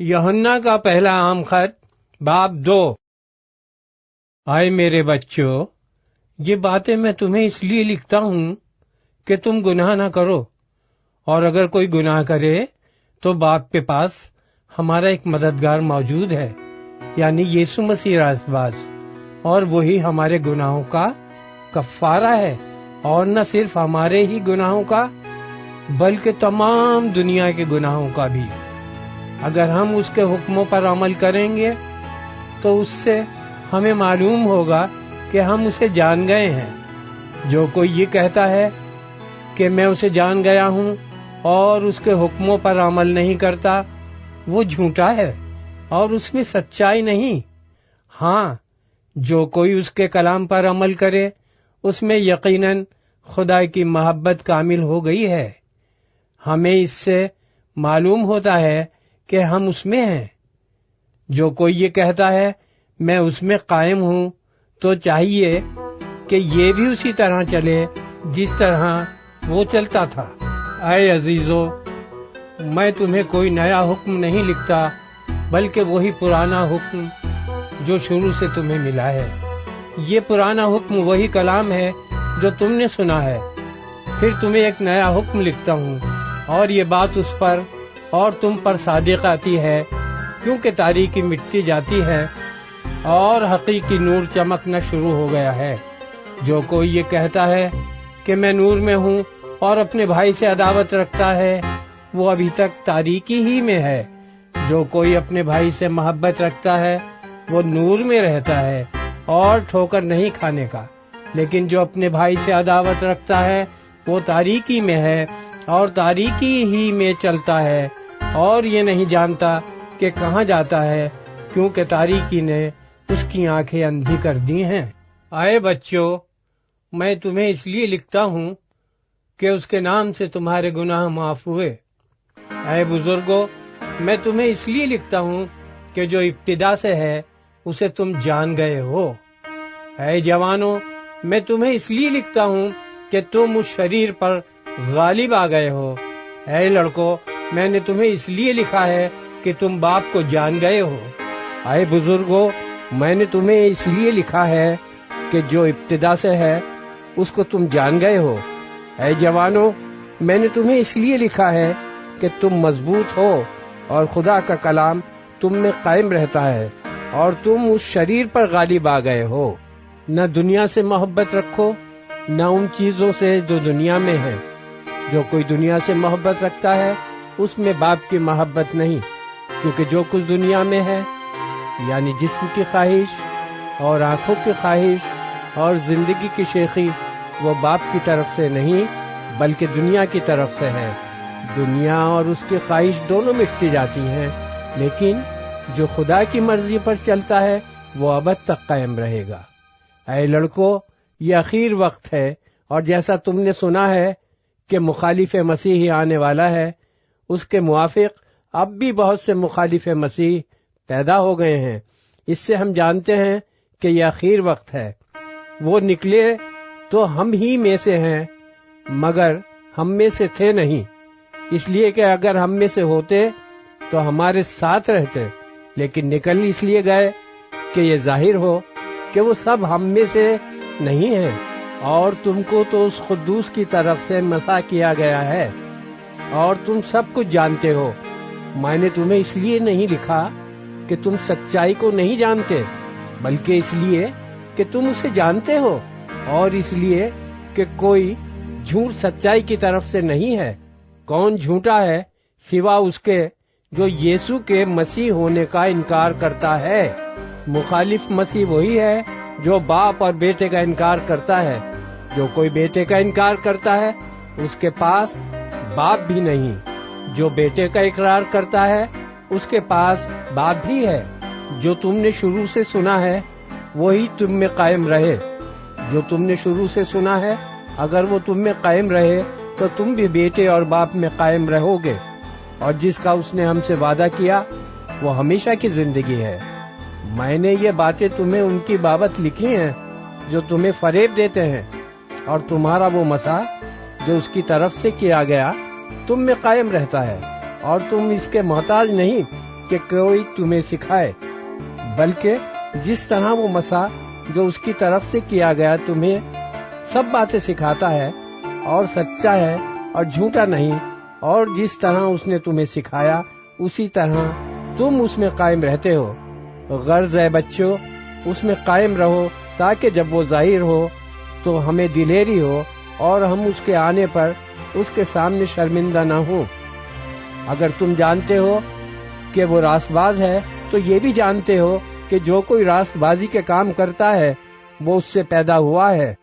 यूहन्ना का पहला आम खत बाब 2। आए मेरे बच्चों, ये बातें मैं तुम्हें इसलिए लिखता हूँ कि तुम गुनाह न करो, और अगर कोई गुनाह करे तो बाप के पास हमारा एक मददगार मौजूद है, यानी यीशु मसीह रास्तबाज, और वही हमारे गुनाहों का कफ्फारा है, और न सिर्फ हमारे ही गुनाहों का बल्कि तमाम दुनिया के गुनाहों का भी। अगर हम उसके हुक्मों पर अमल करेंगे तो उससे हमें मालूम होगा कि हम उसे जान गए हैं। जो कोई ये कहता है कि मैं उसे जान गया हूँ और उसके हुक्मों पर अमल नहीं करता, वो झूठा है और उसमें सच्चाई नहीं। हाँ, जो कोई उसके कलाम पर अमल करे उसमें यकीनन खुदा की मोहब्बत कामिल हो गई है। हमें इससे मालूम होता है कि हम उसमें हैं। जो कोई ये कहता है मैं उसमें कायम हूँ, तो चाहिए कि ये भी उसी तरह चले जिस तरह वो चलता था। ऐ अजीजों, मैं तुम्हें कोई नया हुक्म नहीं लिखता, बल्कि वही पुराना हुक्म जो शुरू से तुम्हें मिला है। ये पुराना हुक्म वही कलाम है जो तुमने सुना है। फिर तुम्हें एक नया हुक्म लिखता हूँ, और ये बात उस पर और तुम पर सादिक आती है, क्योंकि तारीकी मिटती जाती है और हकीकी नूर चमकना शुरू हो गया है। जो कोई ये कहता है कि मैं नूर में हूँ और अपने भाई से अदावत रखता है, वो अभी तक तारीकी ही में है। जो कोई अपने भाई से मोहब्बत रखता है वो नूर में रहता है और ठोकर नहीं खाने का। लेकिन जो अपने भाई से अदावत रखता है वो तारीकी में है और तारीकी ही में चलता है, और ये नहीं जानता कि कहाँ जाता है, क्योंकि तारीकी ने उसकी आंखें अंधी कर दी हैं। आए बच्चों, मैं तुम्हें इसलिए लिखता हूँ कि उसके नाम से तुम्हारे गुनाह माफ हुए। ऐ बुजुर्गों, मैं तुम्हें इसलिए लिखता हूँ कि जो इब्तिदा से है उसे तुम जान गए हो। ऐ जवानों, मैं तुम्हें इसलिए लिखता हूँ कि तुम उस शरीर पर गालिब आ गए हो। ऐ लड़कों, मैंने तुम्हें इसलिए लिखा है कि तुम बाप को जान गए हो। ऐ बुजुर्गों, मैंने तुम्हें इसलिए लिखा है कि जो इब्तिदा से है उसको तुम जान गए हो। ऐ जवानों, मैंने तुम्हें इसलिए लिखा है कि तुम मजबूत हो और खुदा का कलाम तुम में कायम रहता है, और तुम उस शरीर पर गालिब आ गए हो। न दुनिया से मोहब्बत रखो, न उन चीजों से जो दुनिया में है। जो कोई दुनिया से मोहब्बत रखता है उसमें बाप की मोहब्बत नहीं, क्योंकि जो कुछ दुनिया में है, यानी जिस्म की ख्वाहिश और आंखों की ख्वाहिश और जिंदगी की शेखी, वो बाप की तरफ से नहीं बल्कि दुनिया की तरफ से है। दुनिया और उसकी ख्वाहिश दोनों मिटती जाती हैं, लेकिन जो खुदा की मर्जी पर चलता है वो अबद तक कायम रहेगा। ऐ लड़कों, ये आखिर वक्त है, और जैसा तुमने सुना है कि मुखालिफ मसीही आने वाला है, उसके मुआफिक अब भी बहुत से मुखालिफ मसीह पैदा हो गए हैं। इससे हम जानते हैं कि यह आखिर वक्त है। वो निकले तो हम ही में से हैं, मगर हम में से थे नहीं, इसलिए कि अगर हम में से होते तो हमारे साथ रहते। लेकिन निकल इसलिए गए कि ये जाहिर हो कि वो सब हम में से नहीं है, और तुमको तो उस खुद्दूस की तरफ से मसा किया गया है, और तुम सब कुछ जानते हो। मैंने तुम्हें इसलिए नहीं लिखा कि तुम सच्चाई को नहीं जानते, बल्कि इसलिए कि तुम उसे जानते हो, और इसलिए कि कोई झूठ सच्चाई की तरफ से नहीं है। कौन झूठा है सिवा उसके जो यीशु के मसीह होने का इनकार करता है। मुखालिफ मसीह वही है जो बाप और बेटे का इनकार करता है। जो कोई बेटे का इनकार करता है उसके पास बाप भी नहीं। जो बेटे का इकरार करता है उसके पास बाप भी है। जो तुमने शुरू से सुना है वही तुम में कायम रहे। जो तुमने शुरू से सुना है, अगर वो तुम में कायम रहे तो तुम भी बेटे और बाप में कायम रहोगे। और जिसका उसने हमसे वादा किया वो हमेशा की जिंदगी है। मैंने ये बातें तुम्हें उनकी बाबत लिखी हैं जो तुम्हें फरेब देते हैं, और तुम्हारा वो मसा जो उसकी तरफ से किया गया तुम में कायम रहता है, और तुम इसके मोहताज नहीं کہ کوئی تمہیں سکھائے، بلکہ جس طرح وہ مسیح جو اس کی طرف سے کیا گیا تمہیں سب باتیں سکھاتا ہے اور سچا ہے اور جھوٹا نہیں، اور جس طرح اس نے تمہیں سکھایا اسی طرح تم اس میں قائم رہتے ہو۔ غرض ہے بچوں، اس میں قائم رہو تاکہ جب وہ ظاہر ہو تو ہمیں دلیری ہو اور ہم اس کے آنے پر اس کے سامنے شرمندہ نہ ہوں۔ اگر تم جانتے ہو کہ وہ راست باز ہے تو یہ بھی جانتے ہو کہ جو کوئی راست بازی کے کام کرتا ہے وہ اس سے پیدا ہوا ہے۔